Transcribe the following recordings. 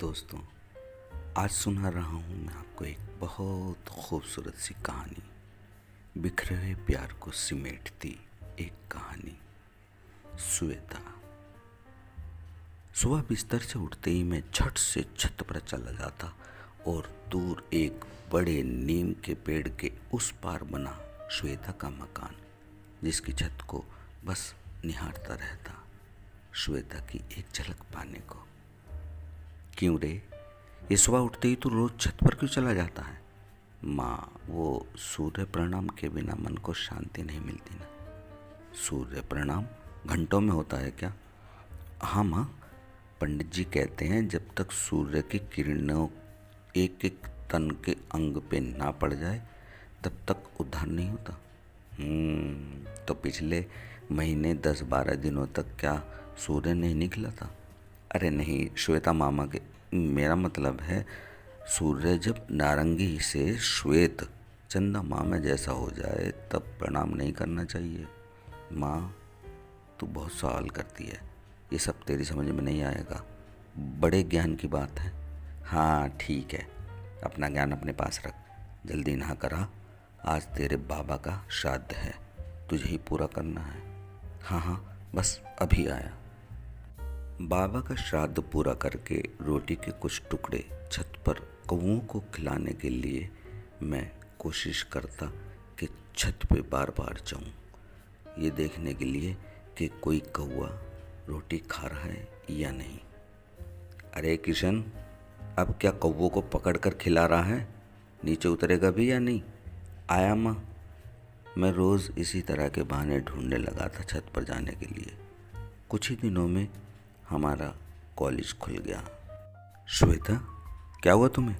दोस्तों, आज सुना रहा हूँ मैं आपको एक बहुत खूबसूरत सी कहानी। बिखरे हुए प्यार को सिमेटती एक कहानी। श्वेता। सुबह बिस्तर से उठते ही मैं झट से छत पर चला जाता और दूर एक बड़े नीम के पेड़ के उस पार बना श्वेता का मकान, जिसकी छत को बस निहारता रहता, श्वेता की एक झलक पाने को। क्यों रे, ये सुबह उठते ही तू रोज छत पर क्यों चला जाता है? माँ, वो सूर्य प्रणाम के बिना मन को शांति नहीं मिलती ना। सूर्य प्रणाम घंटों में होता है क्या? हाँ माँ, पंडित जी कहते हैं जब तक सूर्य की किरणों एक एक तन के अंग पे ना पड़ जाए तब तक उद्धार नहीं होता। तो पिछले महीने 10-12 दिनों तक क्या सूर्य नहीं निकला था? अरे नहीं श्वेता मामा के, मेरा मतलब है सूर्य जब नारंगी से श्वेत चंदा मामा जैसा हो जाए तब प्रणाम नहीं करना चाहिए। माँ, तू बहुत सवाल करती है, ये सब तेरी समझ में नहीं आएगा, बड़े ज्ञान की बात है। हाँ ठीक है, अपना ज्ञान अपने पास रख, जल्दी नहा करा, आज तेरे बाबा का श्राद्ध है, तुझे ही पूरा करना है। हाँ हाँ, बस अभी आया। बाबा का श्राद्ध पूरा करके रोटी के कुछ टुकड़े छत पर कौवों को खिलाने के लिए मैं कोशिश करता कि छत पे बार बार जाऊं, ये देखने के लिए कि कोई कौवा रोटी खा रहा है या नहीं। अरे किशन, अब क्या कौवों को पकड़ कर खिला रहा है? नीचे उतरेगा भी या नहीं? आया माँ। मैं रोज़ इसी तरह के बहाने ढूंढने लगा था छत पर जाने के लिए। कुछ ही दिनों में हमारा कॉलेज खुल गया। श्वेता, क्या हुआ तुम्हें?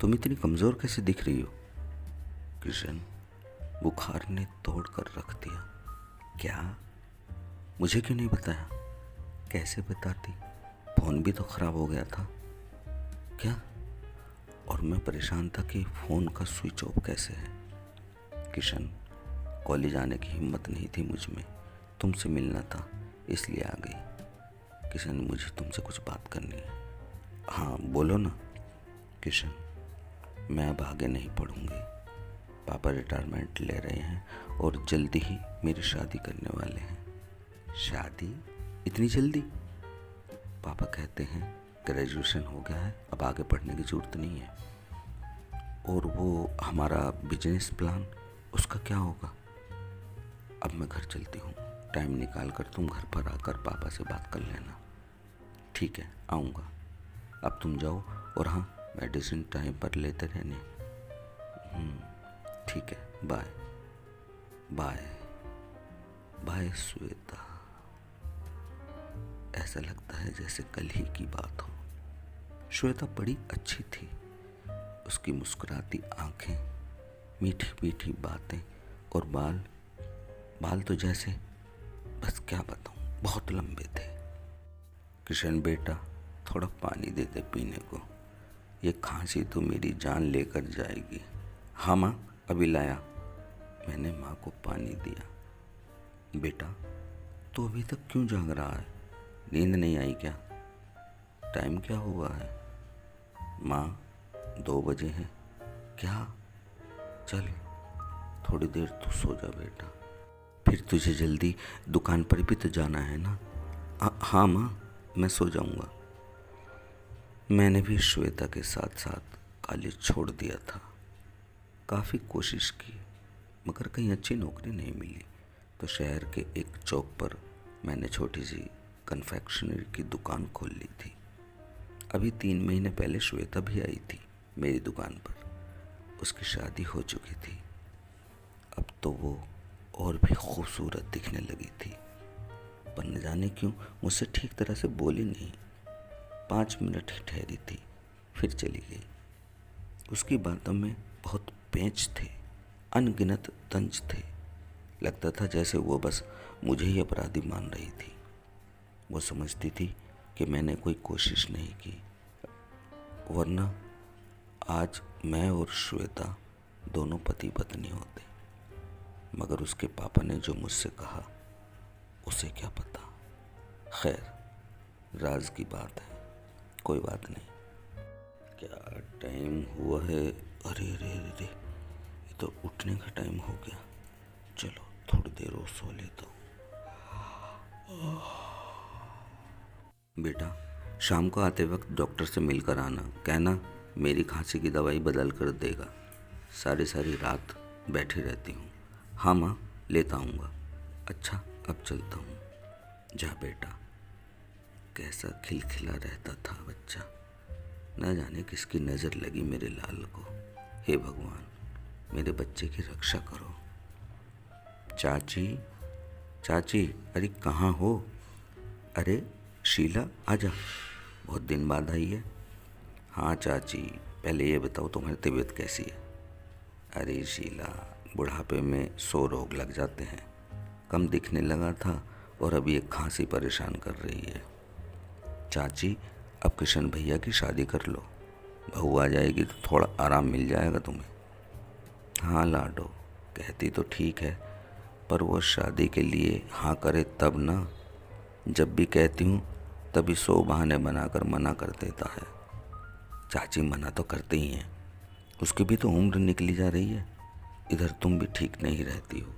तुम इतनी कमज़ोर कैसे दिख रही हो? किशन, बुखार ने तोड़ कर रख दिया। क्या? मुझे क्यों नहीं बताया? कैसे बताती, फ़ोन भी तो ख़राब हो गया था। क्या? और मैं परेशान था कि फ़ोन का स्विच ऑफ कैसे है। किशन, कॉलेज आने की हिम्मत नहीं थी मुझ में, तुमसे मिलना था इसलिए आ गई। किशन, मुझे तुमसे कुछ बात करनी है। हाँ बोलो ना। किशन, मैं अब आगे नहीं पढ़ूंगी, पापा रिटायरमेंट ले रहे हैं और जल्दी ही मेरी शादी करने वाले हैं। शादी? इतनी जल्दी? पापा कहते हैं ग्रेजुएशन हो गया है, अब आगे पढ़ने की ज़रूरत नहीं है। और वो हमारा बिजनेस प्लान, उसका क्या होगा? अब मैं घर चलती हूँ, टाइम निकाल कर तुम घर पर आकर पापा से बात कर लेना। ठीक है, आऊँगा। अब तुम जाओ और हाँ, मेडिसिन टाइम पर लेते रहने। ठीक है, बाय बाय बाय। श्वेता। ऐसा लगता है जैसे कल ही की बात हो। श्वेता बड़ी अच्छी थी, उसकी मुस्कुराती आंखें, मीठी मीठी बातें और बाल तो जैसे, बस क्या बताऊं, बहुत लंबे थे। किशन बेटा, थोड़ा पानी दे दे पीने को, ये खांसी तो मेरी जान लेकर जाएगी। हाँ माँ, अभी लाया। मैंने माँ को पानी दिया। बेटा, तू अभी तक क्यों जाग रहा है? नींद नहीं आई क्या? टाइम क्या हुआ है? माँ, 2 बजे हैं। क्या? चल थोड़ी देर तू सो जा बेटा, फिर तुझे जल्दी दुकान पर भी तो जाना है ना। हाँ माँ, मैं सो जाऊँगा। मैंने भी श्वेता के साथ साथ कॉलेज छोड़ दिया था। काफ़ी कोशिश की मगर कहीं अच्छी नौकरी नहीं मिली, तो शहर के एक चौक पर मैंने छोटी सी कन्फेक्शनरी की दुकान खोल ली थी। अभी 3 महीने पहले श्वेता भी आई थी मेरी दुकान पर, उसकी शादी हो चुकी थी। अब तो वो और भी खूबसूरत दिखने लगी थी, पर न जाने क्यों मुझसे ठीक तरह से बोली नहीं। 5 मिनट ही ठहरी थी, फिर चली गई। उसकी बातों में बहुत पेंच थे, अनगिनत तंज थे। लगता था जैसे वो बस मुझे ही अपराधी मान रही थी। वो समझती थी कि मैंने कोई कोशिश नहीं की, वरना आज मैं और श्वेता दोनों पति पत्नी होते। मगर उसके पापा ने जो मुझसे कहा उसे क्या पता। खैर, राज की बात है, कोई बात नहीं। क्या टाइम हुआ है? अरे अरे अरे अरे, ये तो उठने का टाइम हो गया। चलो थोड़ी देर और सो लेता हूँ। बेटा, शाम को आते वक्त डॉक्टर से मिलकर आना, कहना मेरी खांसी की दवाई बदल कर देगा। सारी सारी रात बैठी रहती हूँ। हाँ माँ, लेता आऊँगा। अच्छा, अब चलता हूँ। जा बेटा। कैसा खिलखिला रहता था बच्चा, न जाने किसकी नज़र लगी मेरे लाल को। हे भगवान, मेरे बच्चे की रक्षा करो। चाची, चाची, अरे कहाँ हो? अरे शीला, आजा, बहुत दिन बाद आई है। हाँ चाची, पहले ये बताओ तुम्हारी तबीयत कैसी है? अरे शीला, बुढ़ापे में 100 रोग लग जाते हैं। कम दिखने लगा था और अभी एक खांसी परेशान कर रही है। चाची, अब किशन भैया की शादी कर लो, बहू आ जाएगी तो थोड़ा आराम मिल जाएगा तुम्हें। हाँ लाडो, कहती तो ठीक है, पर वो शादी के लिए हाँ करे तब ना। जब भी कहती हूँ तभी 100 बहाने बनाकर मना कर देता है। चाची मना तो करते ही हैं, उसकी भी तो उम्र निकली जा रही है। इधर तुम भी ठीक नहीं रहती हो।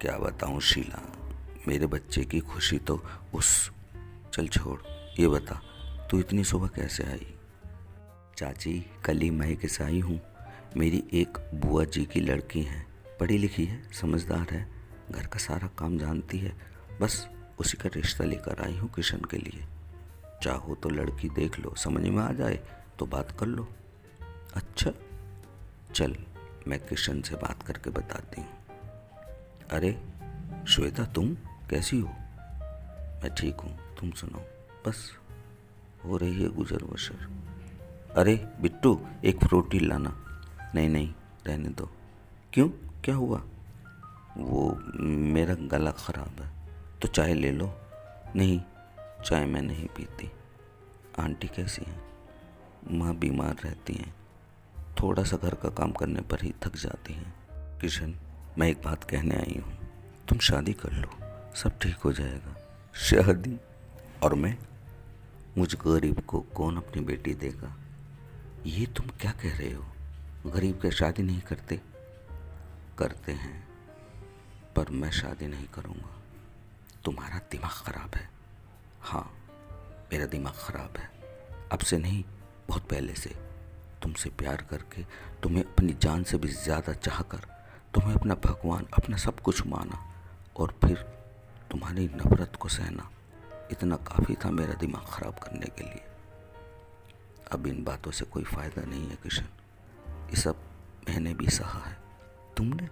क्या बताऊँ शीला, मेरे बच्चे की खुशी तो उस चल छोड़, ये बता तू इतनी सुबह कैसे आई? चाची, कल ही मैं से आई हूँ। मेरी एक बुआ जी की लड़की है, पढ़ी लिखी है, समझदार है, घर का सारा काम जानती है। बस उसी का रिश्ता लेकर आई हूँ किशन के लिए। चाहो तो लड़की देख लो, समझ में आ जाए तो बात कर लो। अच्छा चल, मैं किशन से बात करके बताती हूँ। अरे श्वेता, तुम कैसी हो? मैं ठीक हूँ, तुम सुनाओ। बस हो रही है गुजर बसर। अरे बिट्टू, एक फ्रूटी लाना। नहीं नहीं, रहने दो। क्यों, क्या हुआ? वो मेरा गला ख़राब है, तो चाय ले लो। नहीं, चाय मैं नहीं पीती। आंटी कैसी हैं? माँ बीमार रहती हैं, थोड़ा सा घर का काम करने पर ही थक जाती हैं। किशन, मैं एक बात कहने आई हूँ, तुम शादी कर लो, सब ठीक हो जाएगा। शादी? और मैं? मुझ गरीब को कौन अपनी बेटी देगा? ये तुम क्या कह रहे हो? गरीब के शादी नहीं करते? करते हैं, पर मैं शादी नहीं करूँगा। तुम्हारा दिमाग ख़राब है। हाँ, मेरा दिमाग ख़राब है। अब से नहीं, बहुत पहले से। तुमसे प्यार करके, तुम्हें अपनी जान से भी ज़्यादा चाहकर, तुम्हें अपना भगवान, अपना सब कुछ माना, और फिर तुम्हारी नफ़रत को सहना, इतना काफ़ी था मेरा दिमाग ख़राब करने के लिए। अब इन बातों से कोई फ़ायदा नहीं है किशन, ये सब मैंने भी सहा है। तुमने?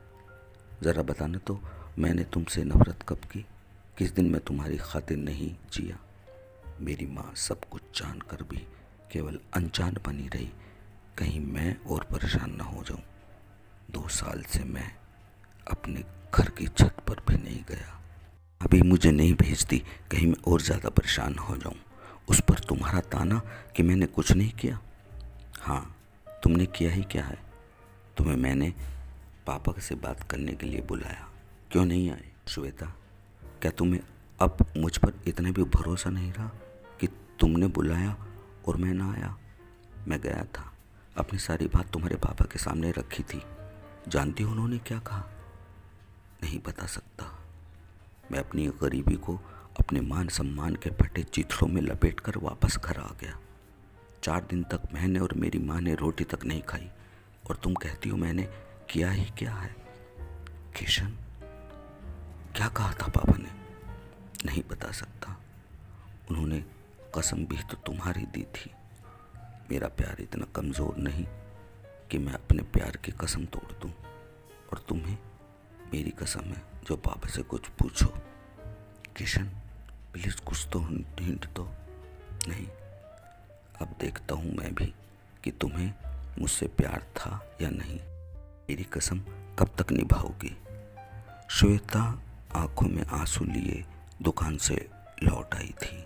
ज़रा बताना तो, मैंने तुमसे नफ़रत कब की? किस दिन मैं तुम्हारी खातिर नहीं जिया? मेरी माँ सब कुछ जानकर भी केवल अनजान बनी रही, कहीं मैं और परेशान न हो जाऊं। 2 साल से मैं अपने घर की छत पर भी नहीं गया। अभी मुझे नहीं भेजती, कहीं मैं और ज़्यादा परेशान हो जाऊं। उस पर तुम्हारा ताना कि मैंने कुछ नहीं किया। हाँ, तुमने किया ही क्या है? तुम्हें मैंने पापा से बात करने के लिए बुलाया, क्यों नहीं आए? श्वेता, क्या तुम्हें अब मुझ पर इतना भी भरोसा नहीं रहा कि तुमने बुलाया और मैं ना आया? मैं गया था, अपनी सारी बात तुम्हारे पापा के सामने रखी थी। जानती हो उन्होंने क्या कहा? नहीं बता सकता। मैं अपनी गरीबी को अपने मान सम्मान के फटे चिथड़ों में लपेटकर वापस घर आ गया। 4 दिन तक मैंने और मेरी माँ ने रोटी तक नहीं खाई, और तुम कहती हो मैंने किया ही क्या है? किशन, क्या कहा था पापा ने? नहीं बता सकता। उन्होंने कसम भी तो तुम्हारी दी थी। मेरा प्यार इतना कमज़ोर नहीं कि मैं अपने प्यार की कसम तोड़ दूं, और तुम्हें मेरी कसम है, जो पापा से कुछ पूछो। किशन, प्लीज़ कुछ तो हिंट दो। नहीं, अब देखता हूँ मैं भी कि तुम्हें मुझसे प्यार था या नहीं। मेरी कसम कब तक निभाओगी? श्वेता आंखों में आंसू लिए दुकान से लौट आई थी।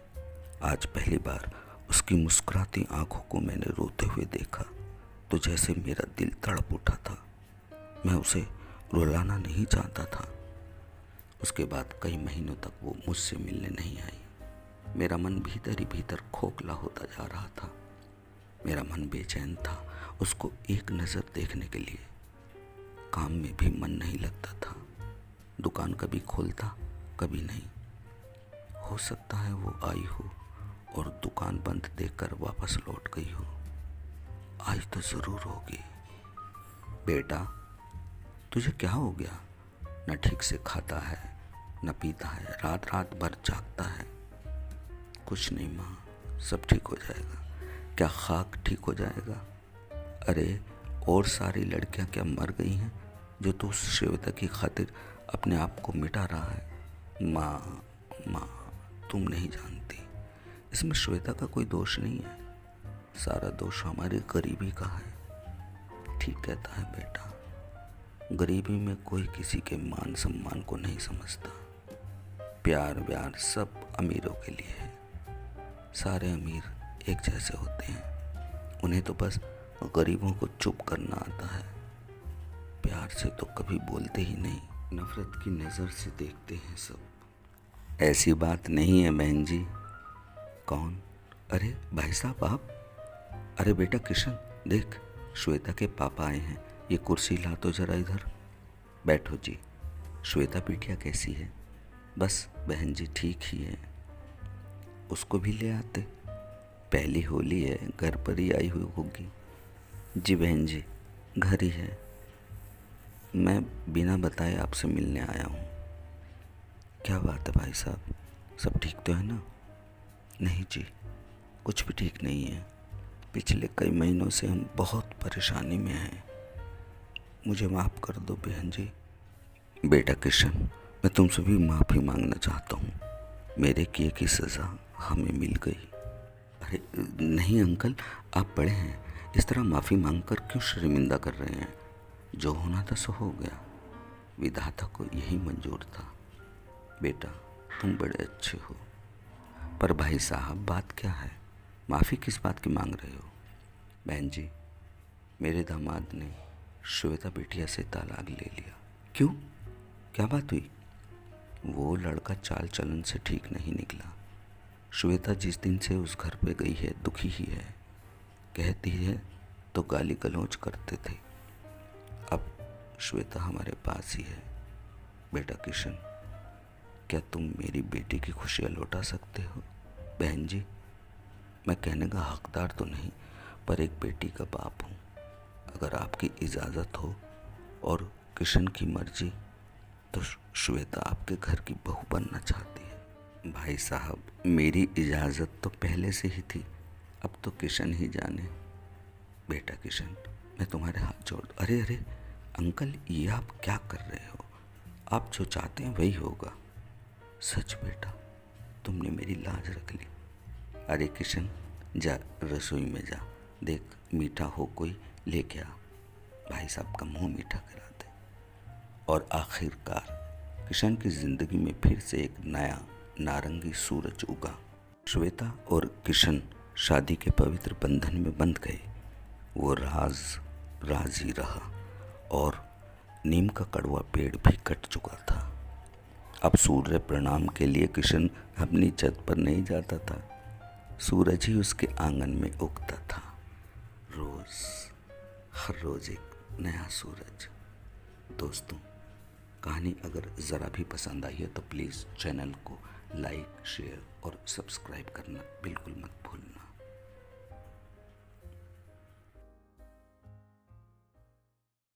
आज पहली बार उसकी मुस्कुराती आंखों को मैंने रोते हुए देखा तो जैसे मेरा दिल तड़प उठा था। मैं उसे रुलाना नहीं चाहता था, उसके बाद कई महीनों तक वो मुझसे मिलने नहीं आई। मेरा मन भीतर ही भीतर खोखला होता जा रहा था। मेरा मन बेचैन था उसको एक नज़र देखने के लिए। काम में भी मन नहीं लगता था। दुकान कभी खोलता कभी नहीं। हो सकता है वो आई हो और दुकान बंद देखकर वापस लौट गई हो। आई तो ज़रूर होगी। बेटा, तुझे क्या हो गया? न ठीक से खाता है न पीता है, रात रात भर जागता है। कुछ नहीं माँ, सब ठीक हो जाएगा। क्या खाक ठीक हो जाएगा? अरे, और सारी लड़कियां क्या मर गई हैं जो तू उस श्वेता की खातिर अपने आप को मिटा रहा है? माँ माँ, तुम नहीं जानती, इसमें श्वेता का कोई दोष नहीं है। सारा दोष हमारी गरीबी का है। ठीक कहता है बेटा, गरीबी में कोई किसी के मान सम्मान को नहीं समझता। प्यार व्यार सब अमीरों के लिए है। सारे अमीर एक जैसे होते हैं, उन्हें तो बस गरीबों को चुप करना आता है। प्यार से तो कभी बोलते ही नहीं, नफरत की नज़र से देखते हैं सब। ऐसी बात नहीं है बहन जी। कौन? अरे भाई साहब आप। अरे बेटा किशन, देख श्वेता के पापा आए हैं। ये कुर्सी ला तो जरा इधर। बैठो जी। श्वेता बिटिया कैसी है? बस बहन जी ठीक ही है। उसको भी ले आते, पहली होली है, घर पर ही आई हुई होगी। जी बहन जी, घर ही है। मैं बिना बताए आपसे मिलने आया हूँ। क्या बात है भाई साहब, सब ठीक तो है ना? नहीं जी, कुछ भी ठीक नहीं है। पिछले कई महीनों से हम बहुत परेशानी में हैं। मुझे माफ़ कर दो बहन जी। बेटा किशन, मैं तुमसे भी माफ़ी मांगना चाहता हूँ। मेरे किए की सज़ा हमें मिल गई। अरे नहीं अंकल, आप बड़े हैं, इस तरह माफ़ी मांगकर क्यों शर्मिंदा कर रहे हैं? जो होना था सो हो गया। विधाता को यही मंजूर था। बेटा तुम बड़े अच्छे हो। पर भाई साहब बात क्या है? माफ़ी किस बात की मांग रहे हो? बहन जी, मेरे दामाद ने श्वेता बिटिया से तलाक ले लिया। क्यों? क्या बात हुई? वो लड़का चाल चलन से ठीक नहीं निकला। श्वेता जिस दिन से उस घर पे गई है दुखी ही है। कहती है तो गाली गलौज करते थे। अब श्वेता हमारे पास ही है। बेटा किशन, क्या तुम मेरी बेटी की खुशियाँ लौटा सकते हो? बहन जी, मैं कहने का हकदार तो नहीं, पर एक बेटी का बाप हूँ। अगर आपकी इजाज़त हो और किशन की मर्जी, तो श्वेता आपके घर की बहू बनना चाहती है। भाई साहब, मेरी इजाज़त तो पहले से ही थी, अब तो किशन ही जाने। बेटा किशन, मैं तुम्हारे हाथ जोड़। अरे अरे अंकल, ये आप क्या कर रहे हो? आप जो चाहते हैं वही होगा। सच बेटा, तुमने मेरी लाज रख ली। अरे किशन, जा रसोई में जा, देख मीठा हो कोई लेके आ। भाई साहब का मुंह मीठा करा दे। और आखिरकार किशन की ज़िंदगी में फिर से एक नया नारंगी सूरज उगा। श्वेता और किशन शादी के पवित्र बंधन में बंध गए। वो राज ही रहा और नीम का कड़वा पेड़ भी कट चुका था। अब सूर्य प्रणाम के लिए किशन अपनी छत पर नहीं जाता था, सूरज ही उसके आंगन में उगता था। हर रोज़ एक नया सूरज। दोस्तों, कहानी अगर ज़रा भी पसंद आई है तो प्लीज़ चैनल को लाइक, शेयर और सब्सक्राइब करना बिल्कुल मत भूलना।